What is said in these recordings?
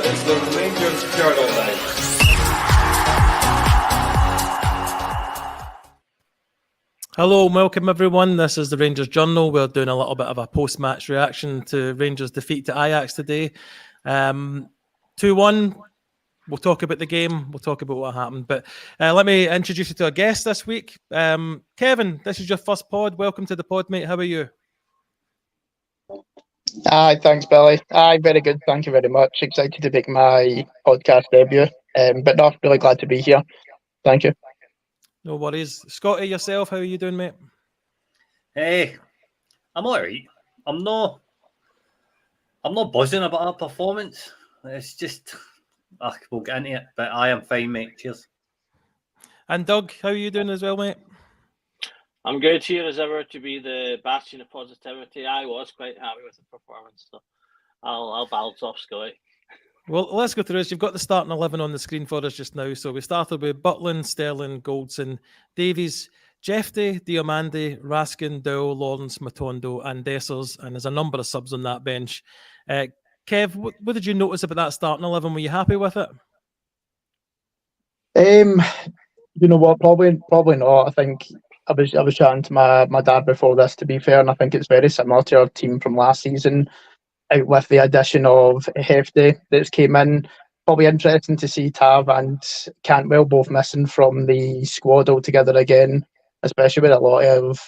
It's the Rangers Journal Night. Hello and welcome everyone. This is the Rangers Journal. We're doing a little bit of a post-match reaction to Rangers' defeat to Ajax today. 2-1. We'll talk about the game. We'll talk about what happened. But let me introduce you to a guest this week. Kevin, this is your first pod. Welcome to the pod, mate. How are you? Aye, thanks, Billy. Aye, very good. Thank you very much. Excited to make my podcast debut. But no, really glad to be here. Thank you. No worries. Scotty, yourself, how are you doing, mate? Hey, I'm alright. I'm not buzzing about our performance. It's just, we'll get into it. But I am fine, mate. Cheers. And Doug, how are you doing as well, mate? I'm good here as ever to be the bastion of positivity. I was quite happy with the performance, so I'll balance off Scotty. Well, let's go through this. You've got the starting 11 on the screen for us just now. So we started with Butland, Sterling, Goldson, Davies, Jeffrey, Diomande, Raskin, Dow, Lawrence, Matondo, and Dessers. And there's a number of subs on that bench. Kev, what did you notice about that starting 11? Were you happy with it? You know what? Probably not. I think I was chatting to my dad before this, to be fair, and I think it's very similar to our team from last season, out with the addition of Hefty that's came in. Probably interesting to see Tav and Cantwell both missing from the squad altogether again, especially with a lot of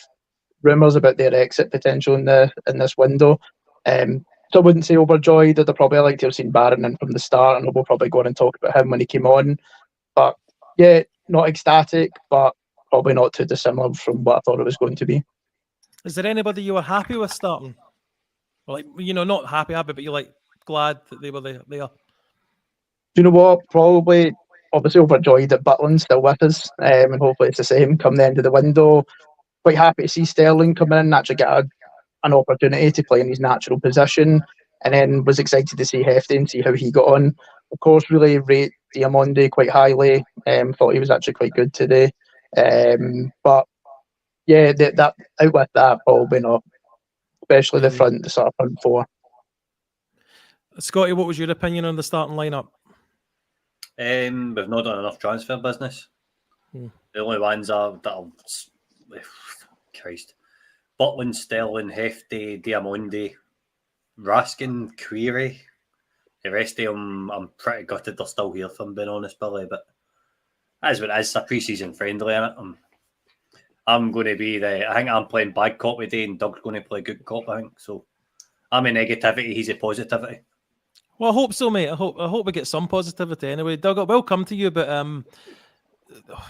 rumours about their exit potential in this window. So I wouldn't say overjoyed. I'd probably like to have seen Barron in from the start, and we'll probably go on and talk about him when he came on. But yeah, not ecstatic, but probably not too dissimilar from what I thought it was going to be. Is there anybody you were happy with starting? Or like, not happy, but you're like glad that they were there? Do you know what? Probably, obviously overjoyed that Butland's still with us, and hopefully it's the same come the end of the window. Quite happy to see Sterling come in and actually get an opportunity to play in his natural position, and then was excited to see Hefty and see how he got on. Of course, really rate Diomande quite highly. Thought he was actually quite good today. But yeah, that out with that, probably not. Especially the sort of front four. Scotty, what was your opinion on the starting lineup? We've not done enough transfer business. The only ones that'll Christ. Butland, Sterling, Hefty, Diamande, Raskin, Query. The rest of them, I'm pretty gutted they're still here, if I'm being honest, Billy. But that's what it is. It's a pre-season friendly, innit? I'm going to be I think I'm playing bad cop today, and Doug's going to play good cop, I think. So I'm a negativity, he's a positivity. Well, I hope so, mate. I hope we get some positivity anyway. Doug, it will come to you, but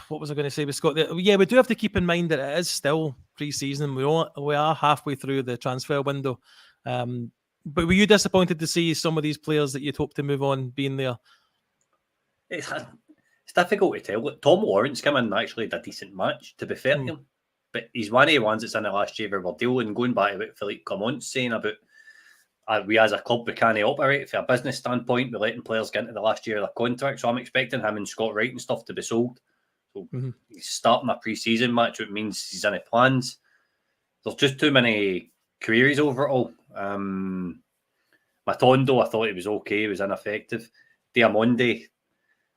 what was I going to say with Scott? Yeah, we do have to keep in mind that it is still pre-season. We are halfway through the transfer window. But were you disappointed to see some of these players that you'd hoped to move on being there? It's difficult to tell. Look, Tom Lawrence came in and actually did a decent match, to be fair to him. But he's one of the ones that's in the last year where we're dealing, going back to what Philippe Clement's saying about we as a club, we can't operate from a business standpoint. We're letting players get into the last year of their contract. So I'm expecting him and Scott Wright and stuff to be sold. So he's starting a pre-season match, which means he's in plans. There's just too many queries over it all. Matondo, I thought he was okay. He was ineffective. Diamande,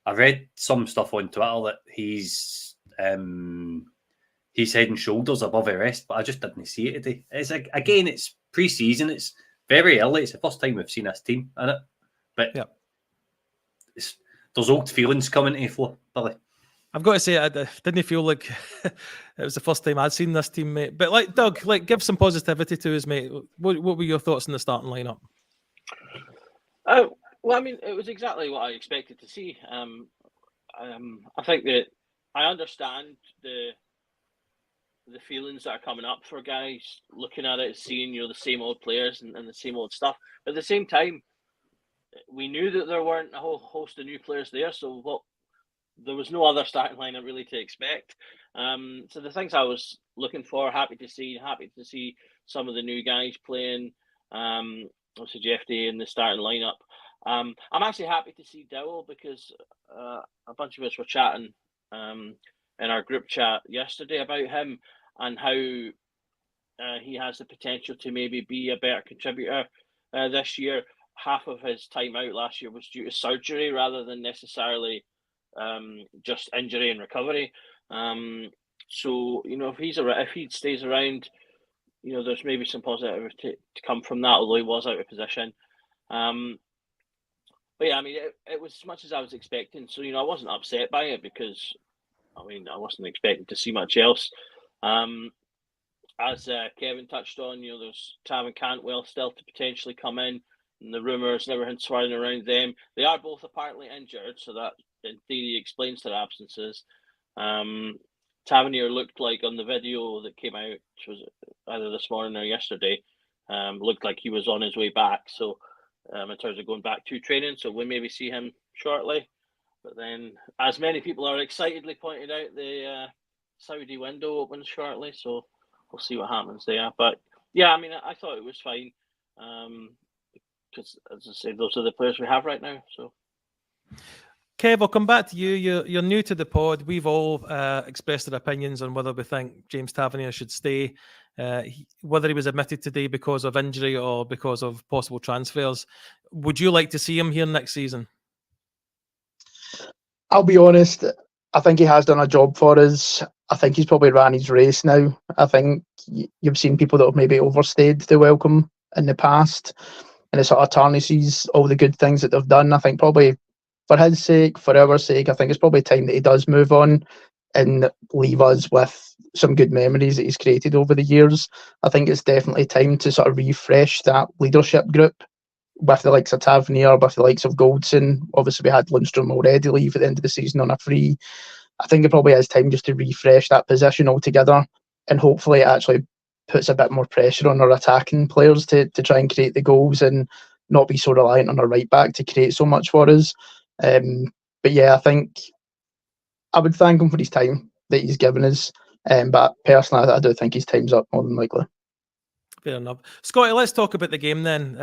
I read some stuff on Twitter that he's head and shoulders above the rest, but I just didn't see it today. It's pre-season. It's very early. It's the first time we've seen this team in it. But there's old feelings coming to the floor, Billy. I've got to say, I didn't feel like it was the first time I'd seen this team, mate. But like Doug, give some positivity to us, mate. What were your thoughts on the starting lineup? Well, I mean, it was exactly what I expected to see. I think that I understand the feelings that are coming up for guys looking at it, seeing the same old players and the same old stuff. But at the same time, we knew that there weren't a whole host of new players there, so there was no other starting lineup really to expect. So the things I was looking for, happy to see some of the new guys playing. Obviously Jeffrey in the starting lineup. I'm actually happy to see Dowell because a bunch of us were chatting in our group chat yesterday about him and how he has the potential to maybe be a better contributor this year. half of his time out last year was due to surgery rather than necessarily just injury and recovery. So if he stays around, there's maybe some positive to come from that, although he was out of position. But yeah, I mean, it was as much as I was expecting. So, I wasn't upset by it because, I wasn't expecting to see much else. As Kevin touched on, there's Tav Cantwell still to potentially come in, and the rumours and everything swirling around them. They are both apparently injured, so that in theory explains their absences. Tavernier looked like on the video that came out, which was either this morning or yesterday, looked like he was on his way back. So in terms of going back to training, so we maybe see him shortly. But then, as many people are excitedly pointed out, the Saudi window opens shortly, so we'll see what happens there. But yeah, I mean, I thought it was fine because, as I said, those are the players we have right now. So. Kev, I'll come back to you. You're new to the pod. We've all expressed our opinions on whether we think James Tavernier should stay, whether he was admitted today because of injury or because of possible transfers. Would you like to see him here next season? I'll be honest, I think he has done a job for us. I think he's probably ran his race now. I think you've seen people that have maybe overstayed the welcome in the past, and it sort of tarnishes all the good things that they've done. I think probably for his sake, for our sake, I think it's probably time that he does move on and leave us with some good memories that he's created over the years. I think it's definitely time to sort of refresh that leadership group with the likes of Tavernier, with the likes of Goldson. Obviously, we had Lundstrom already leave at the end of the season on a free. I think it probably is time just to refresh that position altogether, and hopefully it actually puts a bit more pressure on our attacking players to try and create the goals and not be so reliant on our right back to create so much for us. But yeah, I think I would thank him for his time that he's given us. But personally, I do think his time's up more than likely. Fair enough. Scotty, let's talk about the game then.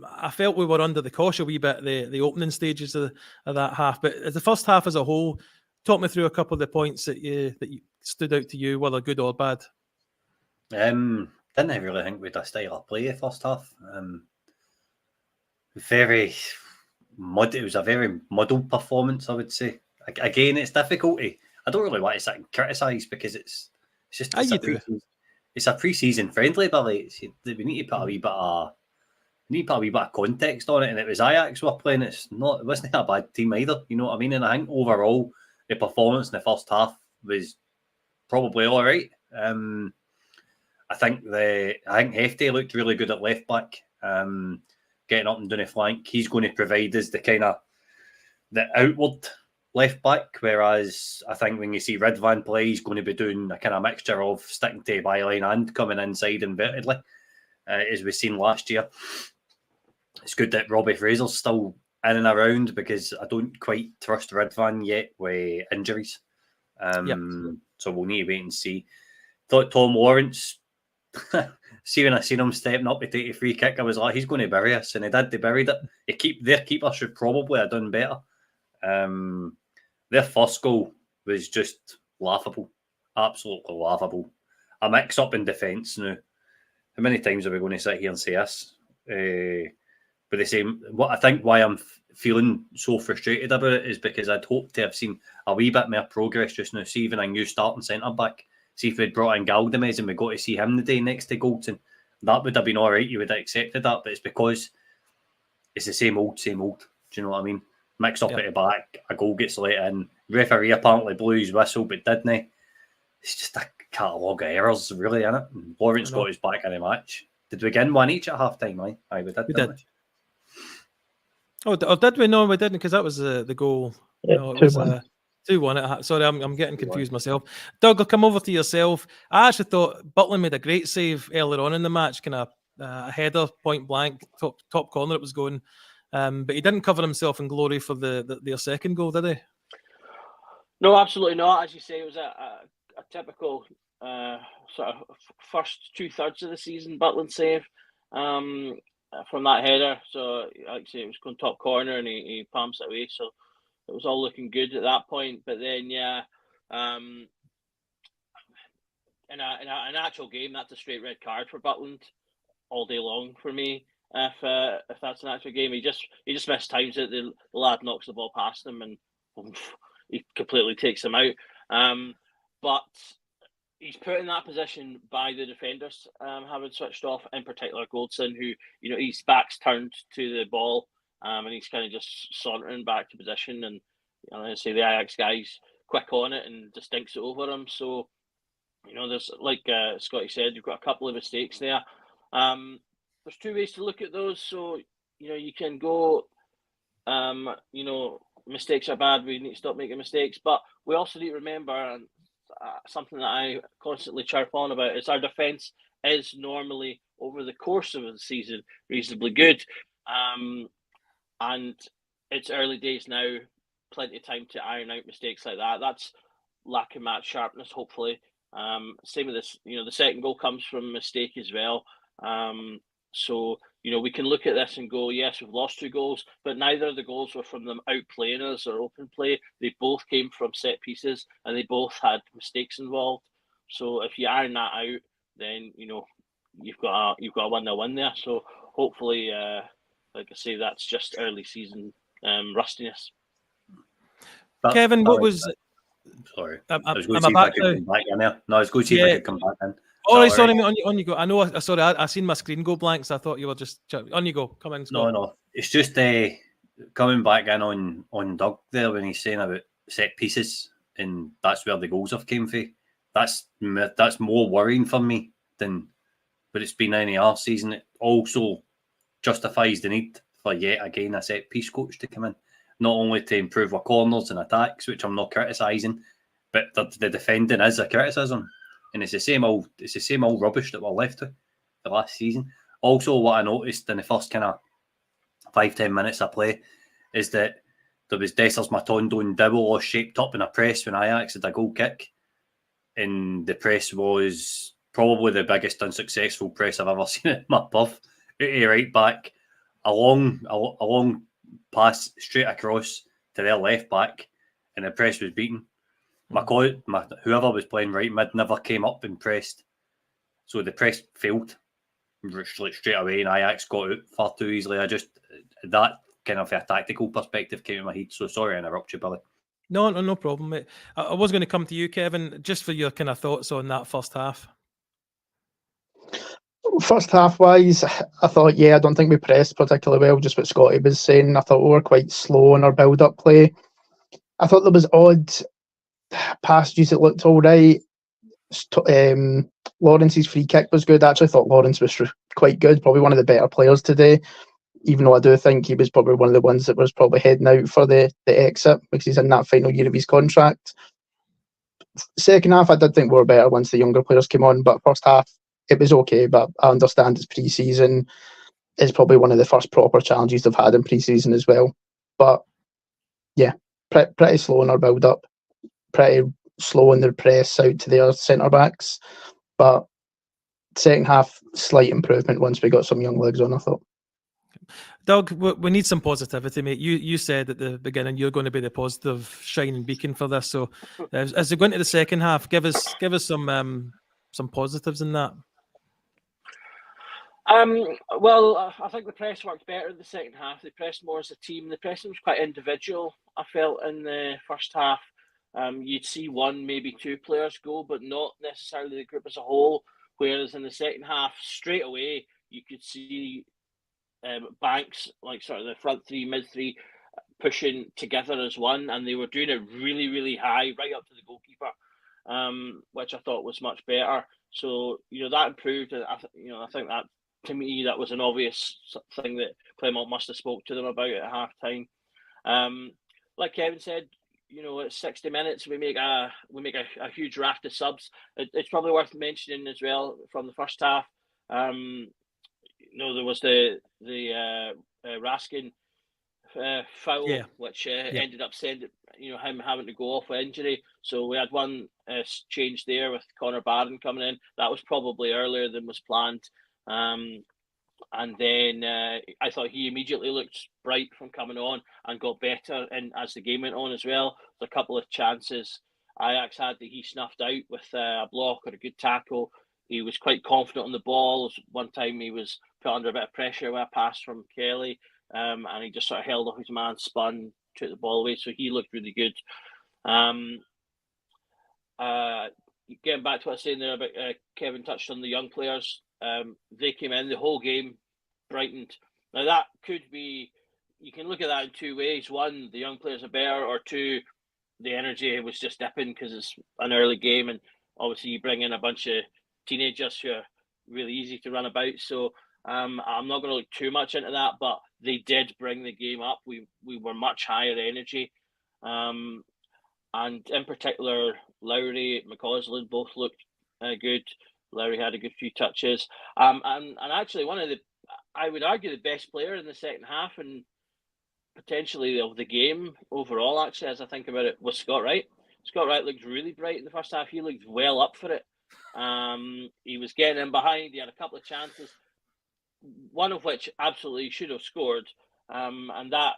I felt we were under the cosh a wee bit, the opening stages of that half. But the first half as a whole, talk me through a couple of the points that you stood out to you, whether good or bad. Didn't really think we had a style of play the first half. It was a very muddled performance, I would say. Again, it's difficulty. I don't really want to sit and criticise because it's a pre-season friendly, but we need to put a wee bit of context on it. And it was Ajax were playing. It wasn't a bad team either. You know what I mean? And I think overall the performance in the first half was probably all right. I think Hefty looked really good at left back, getting up and down the flank. He's going to provide us the kind of the outward left back, whereas I think when you see Ridvan play, he's going to be doing a kind of mixture of sticking to byline and coming inside invertedly, as we've seen last year. It's good that Robbie Fraser's still in and around because I don't quite trust Ridvan yet with injuries. So we'll need to wait and see. Thought Tom Lawrence, see when I seen him stepping up to take a free kick, I was like, he's going to bury us, and he did. They buried it. Their keeper should probably have done better. Their first goal was just laughable, absolutely laughable. A mix-up in defence now. How many times are we going to sit here and say this? But the same, what I think why I'm feeling so frustrated about it is because I'd hoped to have seen a wee bit more progress just now. See even a new starting centre-back. See if we'd brought in Galdamez and we got to see him the day next to Goldson. That would have been all right. You would have accepted that, but it's because it's the same old, same old. Do you know what I mean? Mix up at the back, a goal gets let in. Referee apparently blew his whistle, but didn't he? It's just a catalogue of errors, really, isn't it? Lawrence got his back in the match. Did we win one each at half time? Aye, we did. We did. Oh, did we? No, we didn't, because that was the goal. Yeah, no, it was 2-1. Sorry, I'm getting confused myself. Doug, I'll come over to yourself. I actually thought Butland made a great save earlier on in the match, kind of a header, point blank, top corner it was going. But he didn't cover himself in glory for their second goal, did he? No, absolutely not. As you say, it was a typical sort of first 2/3 of the season Butland save from that header. So, like I say, it was going top corner and he pumps it away. So it was all looking good at that point. But then, in an actual game, that's a straight red card for Butland all day long for me. if that's an actual game. He just mistimes it. The lad knocks the ball past him and he completely takes him out. But he's put in that position by the defenders having switched off, in particular Goldson, who, his back's turned to the ball and he's kind of just sauntering back to position. And I say the Ajax guys quick on it and just dinks it over him. So, there's, like Scotty said, you've got a couple of mistakes there. There's two ways to look at those. So, you can go, mistakes are bad. We need to stop making mistakes. But we also need to remember, and something that I constantly chirp on about, is our defence is normally, over the course of the season, reasonably good. And it's early days now, plenty of time to iron out mistakes like that. That's lack of match sharpness, hopefully. Same with this, the second goal comes from a mistake as well. So, we can look at this and go, yes, we've lost 2 goals, but neither of the goals were from them outplaying us or open play. They both came from set pieces and they both had mistakes involved. So if you iron that out, then, you've got a 1-1 there. So hopefully, like I say, that's just early season rustiness. Kevin, what was... Sorry, I was going to see if I could come back in there. No, I was going to see if I could come back in. Oh, right, sorry, mate, on you go. I know, sorry, I seen my screen go blank, so I thought you were just... On you go, come in, Scott. No, it's just coming back in on Doug there when he's saying about set pieces, and that's where the goals have came from. That's more worrying for me than... But it's been any other season. It also justifies the need for yet again a set piece coach to come in, not only to improve our corners and attacks, which I'm not criticising, but the defending is a criticism, and it's the same old rubbish that we're left with the last season. Also, what I noticed in the first kind of 5-10 minutes of play is that there was Dessers, Matondo, and Dibble all shaped up in a press when Ajax had a goal kick, and the press was probably the biggest unsuccessful press I've ever seen in my puff. Right back, a long pass straight across to their left back, and the press was beaten. Whoever was playing right mid never came up and pressed, so the press failed straight away, and Ajax got out far too easily. That kind of a tactical perspective came in my head. So sorry to interrupt you, Billy. No problem, mate. I was going to come to you, Kevin, just for your kind of thoughts on that first half. First half wise, I thought, I don't think we pressed particularly well, just what Scotty was saying. I thought we were quite slow in our build-up play. I thought there was odd passages that looked all right. Lawrence's free kick was good. I actually thought Lawrence was quite good, probably one of the better players today, even though I do think he was probably one of the ones that was probably heading out for the exit because he's in that final year of his contract. Second half, I did think we were better once the younger players came on, but first half, it was okay. But I understand it's pre-season. It's probably one of the first proper challenges they've had in pre-season as well. But yeah, pretty slow in our build-up, pretty slow in their press out to their centre-backs. But second half, slight improvement once we got some young legs on, I thought. Doug, we need some positivity, mate. You said at the beginning you're going to be the positive shining beacon for this. So as we go into the second half, give us some positives in that. Well, I think the press worked better in the second half. They pressed more as a team. The pressing was quite individual, I felt, in the first half. You'd see one, maybe 2 players go, but not necessarily the group as a whole. Whereas in the second half, straight away, you could see Banks, like sort of the front 3, mid 3, pushing together as one, and they were doing it really, really high, right up to the goalkeeper, which I thought was much better. So, that improved. I think that, to me, that was an obvious thing that Clement must have spoke to them about at half time. Like Kevin said, at 60 minutes we make a huge raft of subs. It's probably worth mentioning as well from the first half. There was the Raskin foul, which ended up sending him having to go off with injury. So we had one change there with Connor Barron coming in. That was probably earlier than was planned. And then I thought he immediately looked bright from coming on and got better. And as the game went on as well, there's a couple of chances Ajax had that he snuffed out with a block or a good tackle. He was quite confident on the ball. One time he was put under a bit of pressure with a pass from Kelly, and he just sort of held off his man, spun, took the ball away. So he looked really good. Getting back to what I was saying there about Kevin touched on the young players. They came in the whole game, brightened. Now that could be, you can look at that in two ways. One, the young players are better, or two, the energy was just dipping because it's an early game, and obviously you bring in a bunch of teenagers who are really easy to run about. So I'm not going to look too much into that, but they did bring the game up. We were much higher energy. And in particular, Lowry, McCausland both looked good. Lowry had a good few touches. And actually one of the, I would argue, the best player in the second half and potentially of the game overall, actually, as I think about it, was Scott Wright. Scott Wright looked really bright in the first half. He looked well up for it. He was getting in behind. He had a couple of chances, one of which absolutely should have scored. And that,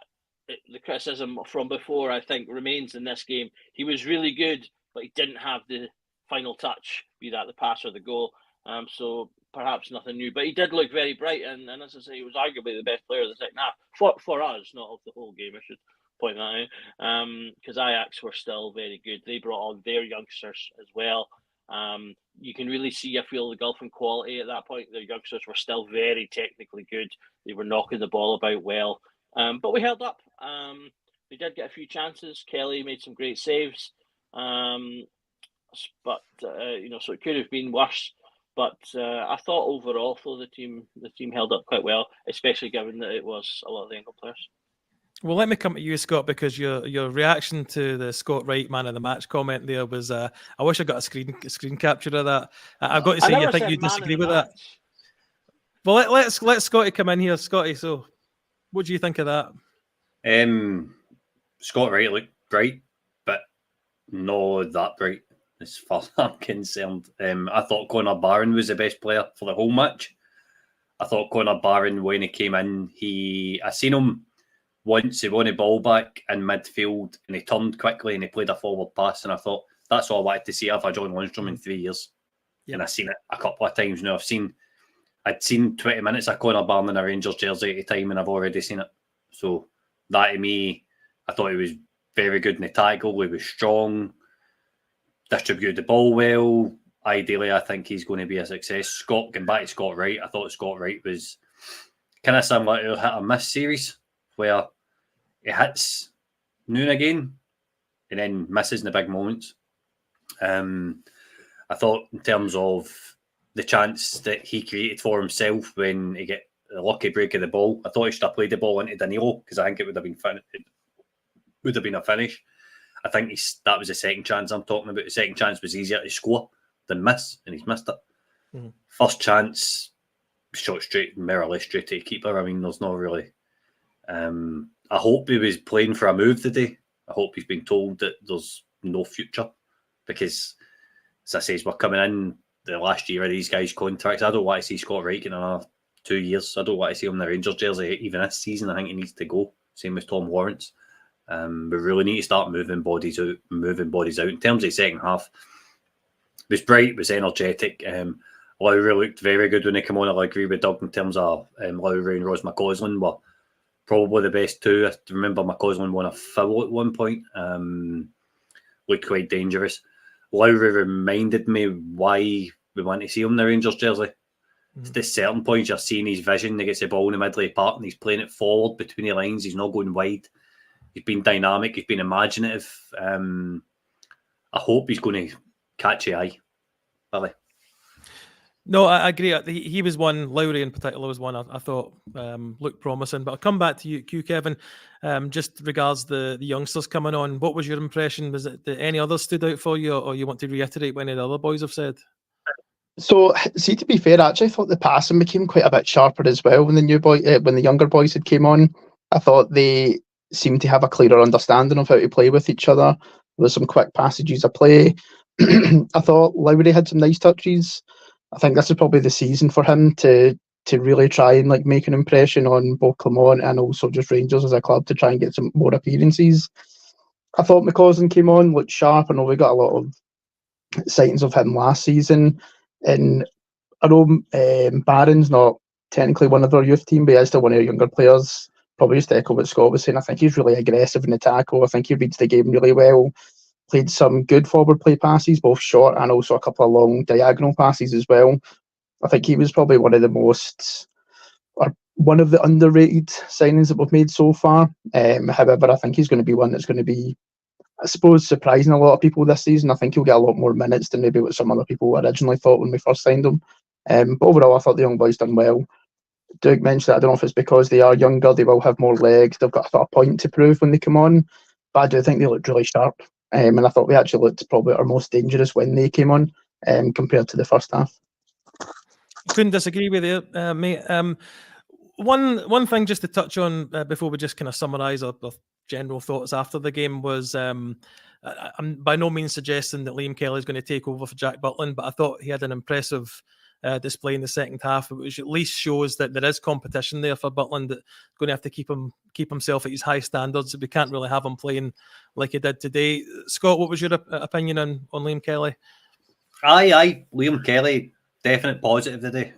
the criticism from before, I think, remains in this game. He was really good, but he didn't have the final touch, be that the pass or the goal. So perhaps nothing new, but he did look very bright, and as I say, he was arguably the best player of the second half for us, not of the whole game. I should point that out, because Ajax were still very good. They brought on their youngsters as well. You can really see, I feel, the gulf in quality at that point. The youngsters were still very technically good. They were knocking the ball about well, but we held up. We did get a few chances. Kelly made some great saves, but so it could have been worse. But I thought overall, though, the team held up quite well, especially given that it was a lot of the younger players. Well, let me come to you, Scott, because your reaction to the Scott Wright man of the match comment there was, I wish I got a screen capture of that. I've got to say, I think you disagree with that. Well, let's Scotty come in here, Scotty. So, what do you think of that? Scott Wright looked bright, but not that bright as far as I'm concerned. I thought Connor Barron was the best player for the whole match. I thought Connor Barron, when he came in, I seen him once. He won the ball back in midfield and he turned quickly and he played a forward pass, and I thought that's all I wanted to see out of John Lundstrom in 3 years. Yep. And I've seen it a couple of times now. I'd seen 20 minutes of Connor Barron in a Rangers jersey at a time, and I've already seen it. So that, to me, I thought he was very good in the tackle. He was strong, distributed the ball well. Ideally, I think he's going to be a success. Going back to Scott Wright, I thought Scott Wright was kind of similar to a hit or miss series, where he hits now and again and then misses in the big moments. I thought in terms of the chance that he created for himself when he get a lucky break of the ball, I thought he should have played the ball into Danilo, because I think it would have been a finish. I think that was the second chance I'm talking about. The second chance was easier to score than miss, and he's missed it. Mm-hmm. First chance, shot more or less straight to the keeper. I mean, there's not really... I hope he was playing for a move today. I hope he's been told that there's no future, because, as I say, we're coming in the last year of these guys' contracts. I don't want to see Scott Wright in another 2 years. I don't want to see him in the Rangers jersey even this season. I think he needs to go. Same with Tom Lawrence. We really need to start moving bodies out. In terms of the second half, it was bright, it was energetic. Lowry looked very good when he came on. I agree with Doug in terms of Lowry and Ross McCausland were probably the best two. I remember McCausland won a foul at one point. Looked quite dangerous. Lowry reminded me why we want to see him in the Rangers jersey. Mm-hmm. At certain points, you're seeing his vision. He gets the ball in the middle of the park and he's playing it forward between the lines. He's not going wide. He's been dynamic. He's been imaginative. I hope he's going to catch the eye. Really. No, I agree. He was one. Lowry in particular was one I thought looked promising. But I'll come back to you, Kevin. Just regards the youngsters coming on. What was your impression? Was it that any others stood out for you, or you want to reiterate what any of the other boys have said? So, see, to be fair, I actually thought the passing became quite a bit sharper as well when the younger boys had came on. I thought they seemed to have a clearer understanding of how to play with each other. There was some quick passages of play. I thought Lowry had some nice touches. I think this is probably the season for him to really try and make an impression on both Clermont and also just Rangers as a club, to try and get some more appearances. I thought McCausland came on, looked sharp. I know we got a lot of sightings of him last season, and I know Barron's not technically one of their youth team, but he is still one of their younger players. Probably just to echo what Scott was saying, I think he's really aggressive in the tackle. I think he reads the game really well. Played some good forward play passes, both short and also a couple of long diagonal passes as well. I think he was probably one of the underrated signings that we've made so far. However, I think he's going to be one that's going to be, I suppose, surprising a lot of people this season. I think he'll get a lot more minutes than maybe what some other people originally thought when we first signed him. But overall, I thought the young boys done well. Duke mentioned that I don't know if it's because they are younger, they will have more legs, they've got a point to prove when they come on, but I do think they looked really sharp, and I thought we actually looked probably our most dangerous when they came on, compared to the first half. Couldn't disagree with you, mate. One thing just to touch on before we just kind of summarise our general thoughts after the game was I'm by no means suggesting that Liam Kelly is going to take over for Jack Butland, but I thought he had an impressive display in the second half, which at least shows that there is competition there for Butland. That's going to have to keep himself at his high standards. We can't really have him playing like he did today. Scott, what was your opinion on Liam Kelly? Aye, Liam Kelly, definite positive today.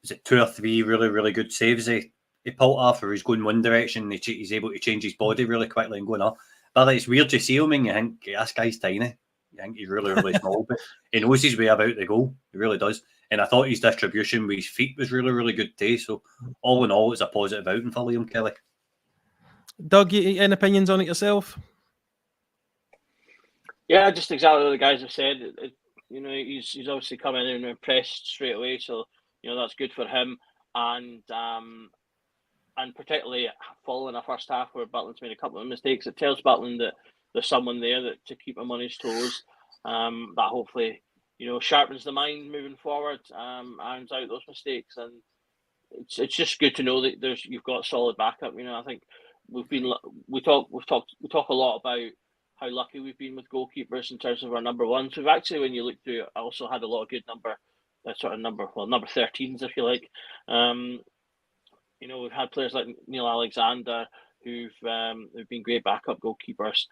Is it 2 or 3 really, really good saves he pulled off, or he's going one direction, he's able to change his body really quickly and going up. But it's weird to see him and you think, this guy's tiny. You think he's really, really small, but he knows his way about the goal. He really does. And I thought his distribution with his feet was really, really good today. So all in all, it's a positive outing for Liam Kelly. Doug, any opinions on it yourself? Yeah, just exactly what the guys have said. He's obviously come in and impressed straight away, so that's good for him. And particularly following a first half where Butland's made a couple of mistakes, it tells Butland that there's someone there to keep him on his toes. That hopefully sharpens the mind moving forward, irons out those mistakes, and it's just good to know that you've got solid backup. I think we talk a lot about how lucky we've been with goalkeepers in terms of our number ones. We've actually, when you look through it, also had a lot of good number 13s, if you like. We've had players like Neil Alexander who've been great backup goalkeepers.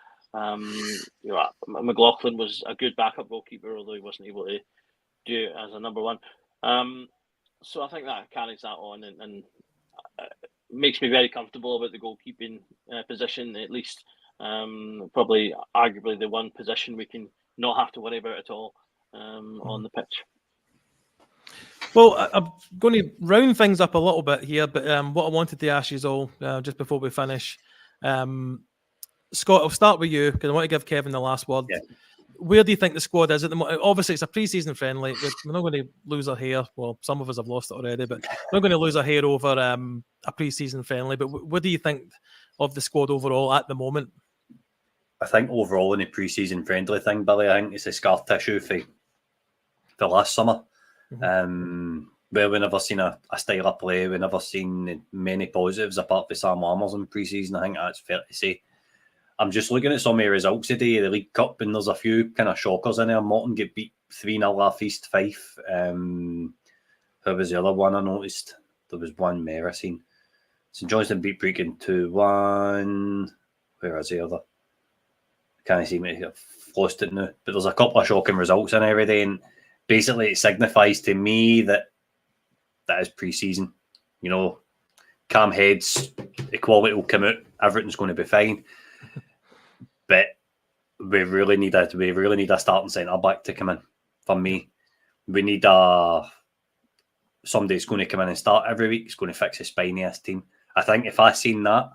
McLaughlin was a good backup goalkeeper, although he wasn't able to do it as a number one. So I think that carries that on and makes me very comfortable about the goalkeeping position, at least. Probably arguably the one position we can not have to worry about at all on the pitch. Well, I'm going to round things up a little bit here, but what I wanted to ask you all just before we finish, Scott, I'll start with you because I want to give Kevin the last word. Yeah. Where do you think the squad is at the moment? Obviously, it's a pre-season friendly. We're not going to lose our hair. Well, some of us have lost it already, but we're not going to lose our hair over a pre-season friendly. But what do you think of the squad overall at the moment? I think overall in the pre-season friendly thing, Billy, I think it's a scar tissue for last summer. Mm-hmm. Where we never seen a style of play. We never seen many positives apart from Sam Lammers in pre-season. I think that's fair to say. I'm just looking at some of the results today, the League Cup, and there's a few kind of shockers in there. Morton get beat 3-0 off East Fife. Who was the other one I noticed? There was one more I seen. St Johnstone beat Brecon 2-1. Where is the other? Can't see me. I've lost it now. But there's a couple of shocking results in every day, and basically it signifies to me that is pre-season. Calm heads, the quality will come out, everything's going to be fine. But we really need a starting centre back to come in. For me, we need somebody that's going to come in and start every week. It's going to fix the spiniest team. I think if I seen that,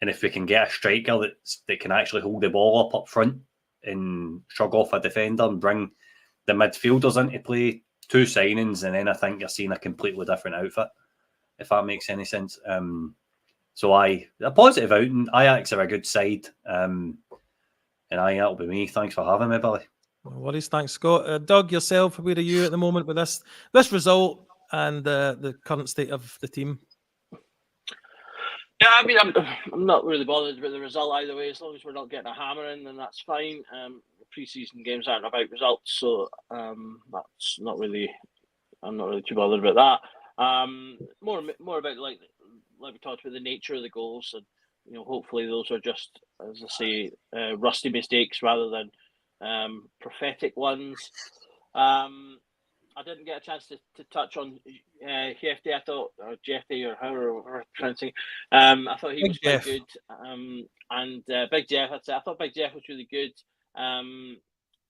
and if we can get a striker that can actually hold the ball up front and shrug off a defender and bring the midfielders into play, 2 signings, and then I think you're seeing a completely different outfit, if that makes any sense. So a positive outing. Ajax are a good side. And that'll be me. Thanks for having me, Billy. No worries. Thanks, Scott. Doug, yourself, where are you at the moment with this result and the current state of the team? Yeah, I mean, I'm not really bothered with the result either way. As long as we're not getting a hammering, then that's fine. The pre-season games aren't about results, so that's not really. I'm not really too bothered about that. More about like we talked about the nature of the goals, and hopefully those are just, as I say, rusty mistakes rather than prophetic ones. I didn't get a chance to touch on Hefty. I thought, or Jeffy, or however we're pronouncing it. I thought he was quite good. And Big Jeff, I thought Big Jeff was really good.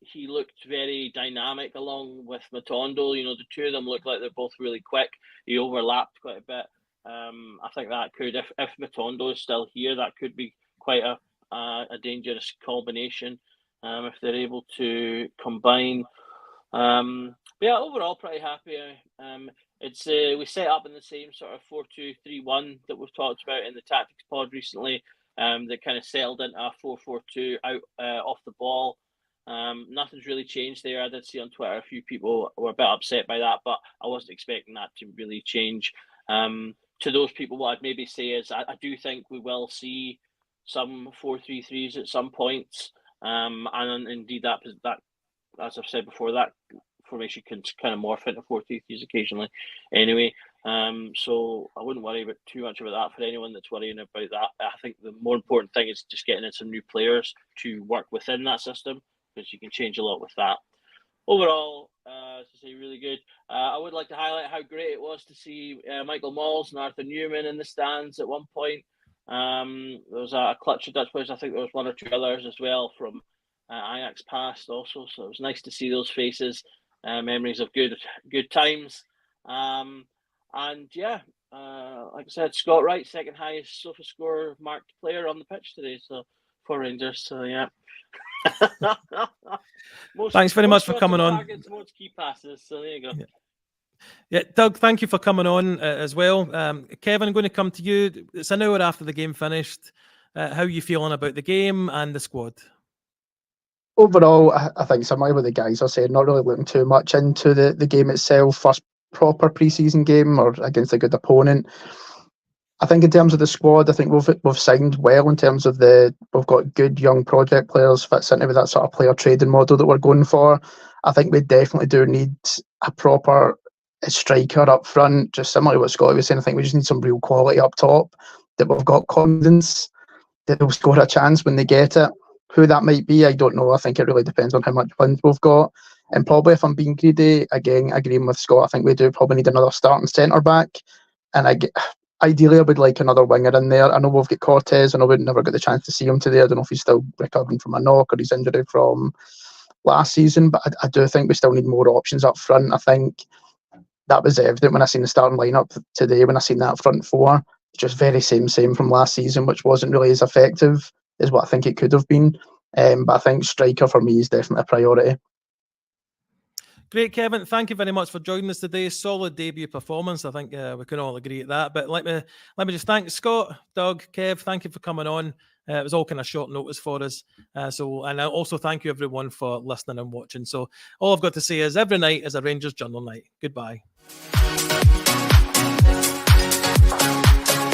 He looked very dynamic along with Matondo. You know, the two of them looked like they're both really quick. He overlapped quite a bit. I think that could, if Matondo is still here, that could be quite a dangerous combination if they're able to combine. But yeah, overall pretty happy. It's we set up in the same sort of 4-2-3-1 that we've talked about in the tactics pod recently. That kind of settled into a 4-4-2 out off the ball. Nothing's really changed there. I did see on Twitter a few people were a bit upset by that, but I wasn't expecting that to really change. To those people, what I'd maybe say is I do think we will see some 4-3-3s at some points, and indeed that as I've said before, that formation can kind of morph into 4-3-3s occasionally. Anyway, so I wouldn't worry about too much about that for anyone that's worrying about that. I think the more important thing is just getting in some new players to work within that system, because you can change a lot with that. Overall, to say really good. I would like to highlight how great it was to see Michael Malls and Arthur Newman in the stands at one point. There was a clutch of Dutch players. I think there was one or two others as well from Ajax past also. So it was nice to see those faces. Memories of good times. And yeah, like I said, Scott Wright, second highest sofa score marked player on the pitch today. So for Rangers. So yeah. Thanks very much for coming on. Most key passes, so there you go. Yeah, Doug, thank you for coming on as well. Kevin, I'm going to come to you. It's an hour after the game finished. How are you feeling about the game and the squad? Overall, I think similar with the guys are saying, not really looking too much into the game itself. First proper pre-season game or against a good opponent. I think in terms of the squad, I think we've signed well in terms of we've got good young project players, fits into with that sort of player trading model that we're going for. I think we definitely do need a proper striker up front, just similar to what Scotty was saying. I think we just need some real quality up top, that we've got confidence that they'll score a chance when they get it. Who that might be, I don't know. I think it really depends on how much wind we've got. And probably if I'm being greedy, again, agreeing with Scott, I think we do probably need another starting centre-back. And ideally, I would like another winger in there. I know we've got Cortez. I know we never got the chance to see him today. I don't know if he's still recovering from a knock or his injury from last season. But I do think we still need more options up front. I think that was evident when I seen the starting lineup today, when I seen that front four. Just very same from last season, which wasn't really as effective as what I think it could have been. But I think striker for me is definitely a priority. Great, Kevin. Thank you very much for joining us today. Solid debut performance. I think we can all agree at that. But let me just thank Scott, Doug, Kev. Thank you for coming on. It was all kind of short notice for us. And I also thank you everyone for listening and watching. So all I've got to say is every night is a Rangers Journal night. Goodbye.